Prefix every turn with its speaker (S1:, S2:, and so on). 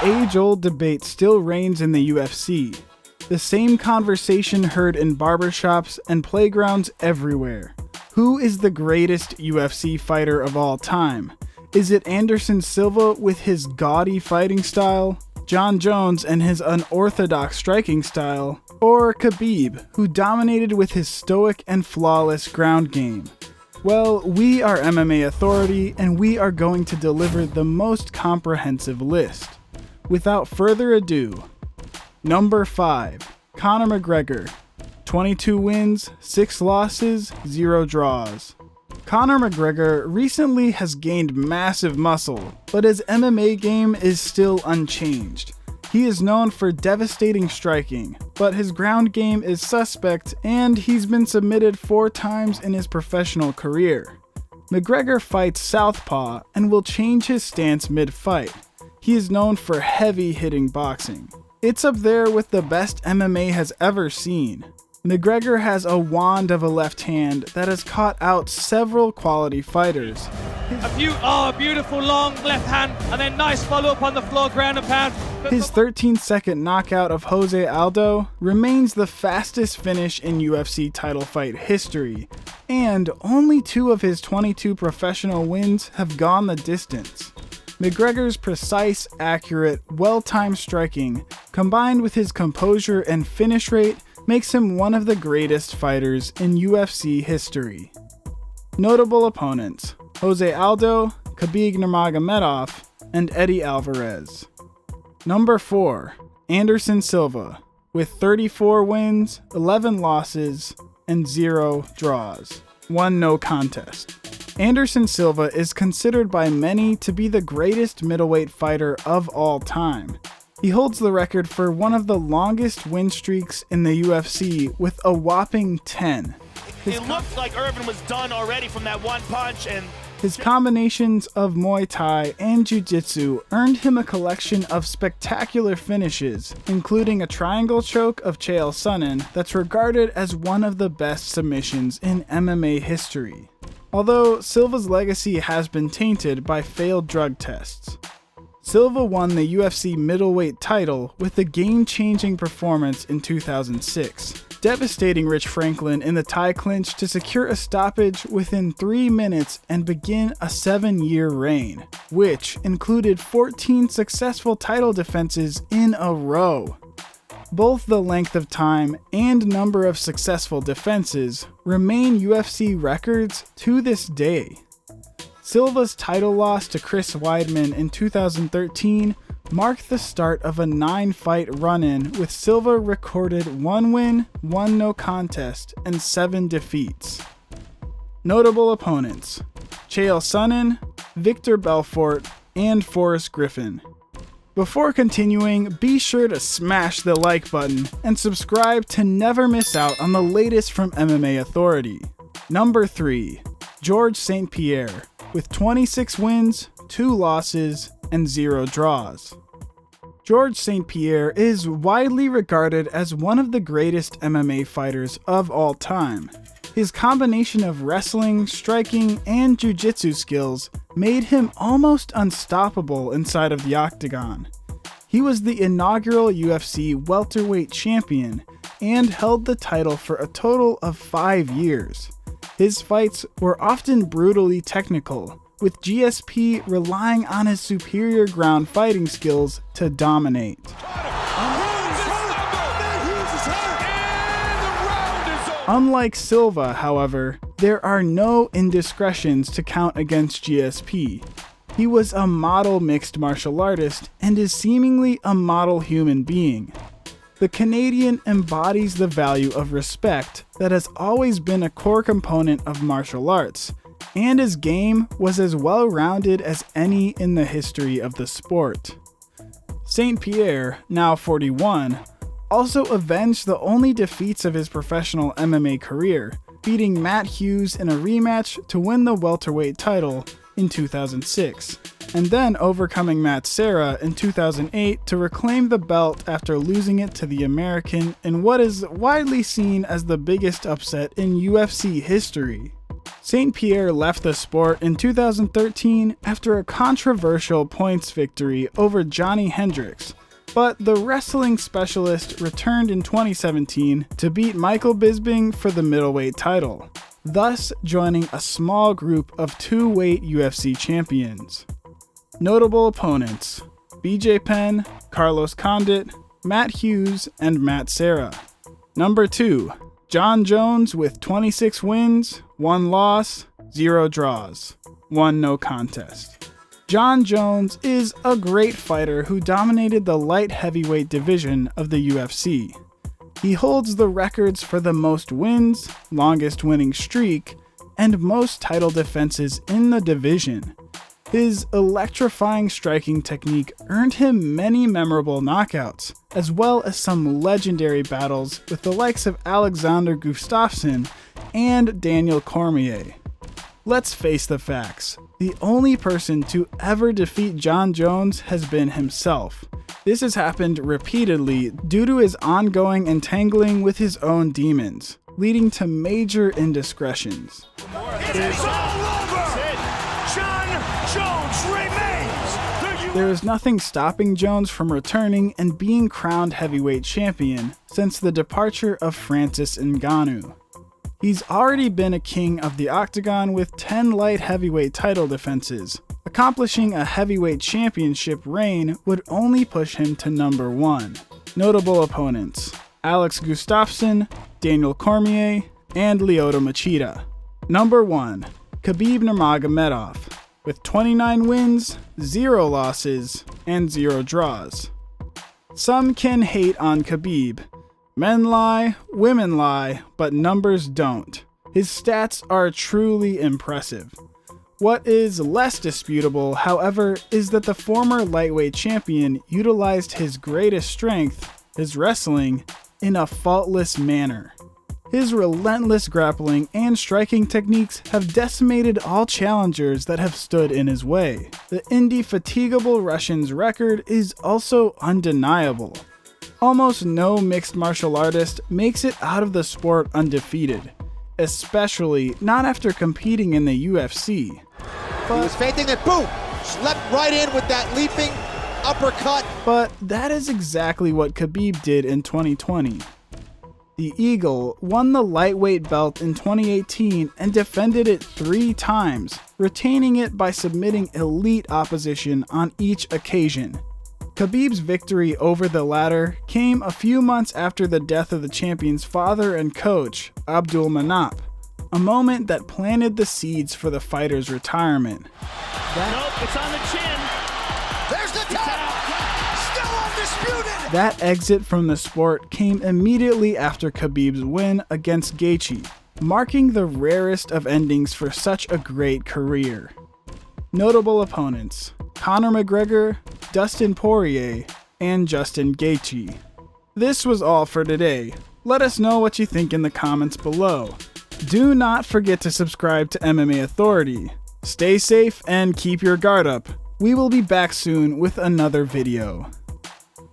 S1: age-old debate still reigns in the UFC. The same conversation heard in barbershops and playgrounds everywhere. Who is the greatest UFC fighter of all time? Is it Anderson Silva with his gaudy fighting style, John Jones and his unorthodox striking style, or Khabib, who dominated with his stoic and flawless ground game? Well, we are MMA Authority, and we are going to deliver the most comprehensive list. Without further ado, number 5, Conor McGregor. 22 wins, 6 losses, 0 draws. Conor McGregor recently has gained massive muscle, but his MMA game is still unchanged. He is known for devastating striking, but his ground game is suspect and he's been submitted 4 times in his professional career. McGregor fights southpaw and will change his stance mid-fight. He is known for heavy-hitting boxing. It's up there with the best MMA has ever seen. McGregor has a wand of a left hand that has caught out several quality fighters.
S2: A beautiful long left hand, and then nice follow-up on the floor, ground and pound.
S1: His 13-second knockout of Jose Aldo remains the fastest finish in UFC title fight history, and only 2 of his 22 professional wins have gone the distance. McGregor's precise, accurate, well-timed striking, combined with his composure and finish rate, makes him one of the greatest fighters in UFC history. Notable opponents: Jose Aldo, Khabib Nurmagomedov, and Eddie Alvarez. Number 4, Anderson Silva, with 34 wins, 11 losses, and 0 draws. 1 no contest. Anderson Silva is considered by many to be the greatest middleweight fighter of all time. He holds the record for one of the longest win streaks in the UFC with a whopping 10.
S3: It looked like Irvin was done already from that one punch, and
S1: his combinations of Muay Thai and Jiu-Jitsu earned him a collection of spectacular finishes, including a triangle choke of Chael Sonnen that's regarded as one of the best submissions in MMA history. Although Silva's legacy has been tainted by failed drug tests. Silva won the UFC middleweight title with a game-changing performance in 2006, devastating Rich Franklin in the tie clinch to secure a stoppage within 3 minutes and begin a 7-year reign, which included 14 successful title defenses in a row. Both the length of time and number of successful defenses remain UFC records to this day. Silva's title loss to Chris Weidman in 2013 marked the start of a 9-fight run-in, with Silva recorded 1 win, 1 no contest, and 7 defeats. Notable opponents: Chael Sonnen, Victor Belfort, and Forrest Griffin. Before continuing, be sure to smash the like button and subscribe to never miss out on the latest from MMA Authority. Number 3, Georges St-Pierre, with 26 wins, 2 losses, and 0 draws. Georges St-Pierre is widely regarded as one of the greatest MMA fighters of all time. His combination of wrestling, striking, and jiu-jitsu skills made him almost unstoppable inside of the octagon. He was the inaugural UFC welterweight champion and held the title for a total of 5 years. His fights were often brutally technical, with GSP relying on his superior ground fighting skills to dominate. Unlike Silva, however, there are no indiscretions to count against GSP. He was a model mixed martial artist and is seemingly a model human being. The Canadian embodies the value of respect that has always been a core component of martial arts, and his game was as well-rounded as any in the history of the sport. St-Pierre, now 41, also avenged the only defeats of his professional MMA career, beating Matt Hughes in a rematch to win the welterweight title in 2006, and then overcoming Matt Serra in 2008 to reclaim the belt after losing it to the American in what is widely seen as the biggest upset in UFC history. St. Pierre left the sport in 2013 after a controversial points victory over Johnny Hendricks, but the wrestling specialist returned in 2017 to beat Michael Bisping for the middleweight title, thus joining a small group of two-weight UFC champions. Notable opponents: BJ Penn, Carlos Condit, Matt Hughes, and Matt Serra. Number 2. John Jones with 26 wins, 1 loss, 0 draws, 1 no contest. John Jones is a great fighter who dominated the light heavyweight division of the UFC. He holds the records for the most wins, longest winning streak, and most title defenses in the division. His electrifying striking technique earned him many memorable knockouts, as well as some legendary battles with the likes of Alexander Gustafsson and Daniel Cormier. Let's face the facts. The only person to ever defeat John Jones has been himself. This has happened repeatedly due to his ongoing entangling with his own demons, leading to major indiscretions.
S3: It's all over! John Jones remains!
S1: There is nothing stopping Jones from returning and being crowned heavyweight champion since the departure of Francis Ngannou. He's already been a king of the octagon with 10 light heavyweight title defenses. Accomplishing a heavyweight championship reign would only push him to number 1. Notable opponents: Alex Gustafsson, Daniel Cormier, and Lyoto Machida. Number 1. Khabib Nurmagomedov, with 29 wins, 0 losses, and 0 draws. Some can hate on Khabib. Men lie, women lie, but numbers don't. His stats are truly impressive. What is less disputable, however, is that the former lightweight champion utilized his greatest strength, his wrestling, in a faultless manner. His relentless grappling and striking techniques have decimated all challengers that have stood in his way. The indefatigable Russian's record is also undeniable. Almost no mixed martial artist makes it out of the sport undefeated, especially not after competing in the UFC.
S4: He was feinting it, boom! Slept right in with that leaping uppercut.
S1: But that is exactly what Khabib did in 2020. The Eagle won the lightweight belt in 2018 and defended it 3 times, retaining it by submitting elite opposition on each occasion. Khabib's victory over the latter came a few months after the death of the champion's father and coach, Abdul Manap, a moment that planted the seeds for the fighter's retirement.
S3: Nope, it's on the chin.
S4: There's the tap! Still undisputed!
S1: That exit from the sport came immediately after Khabib's win against Gaethje, marking the rarest of endings for such a great career. Notable opponents: Conor McGregor, Dustin Poirier, and Justin Gaethje. This was all for today. Let us know what you think in the comments below. Do not forget to subscribe to MMA Authority. Stay safe and keep your guard up. We will be back soon with another video.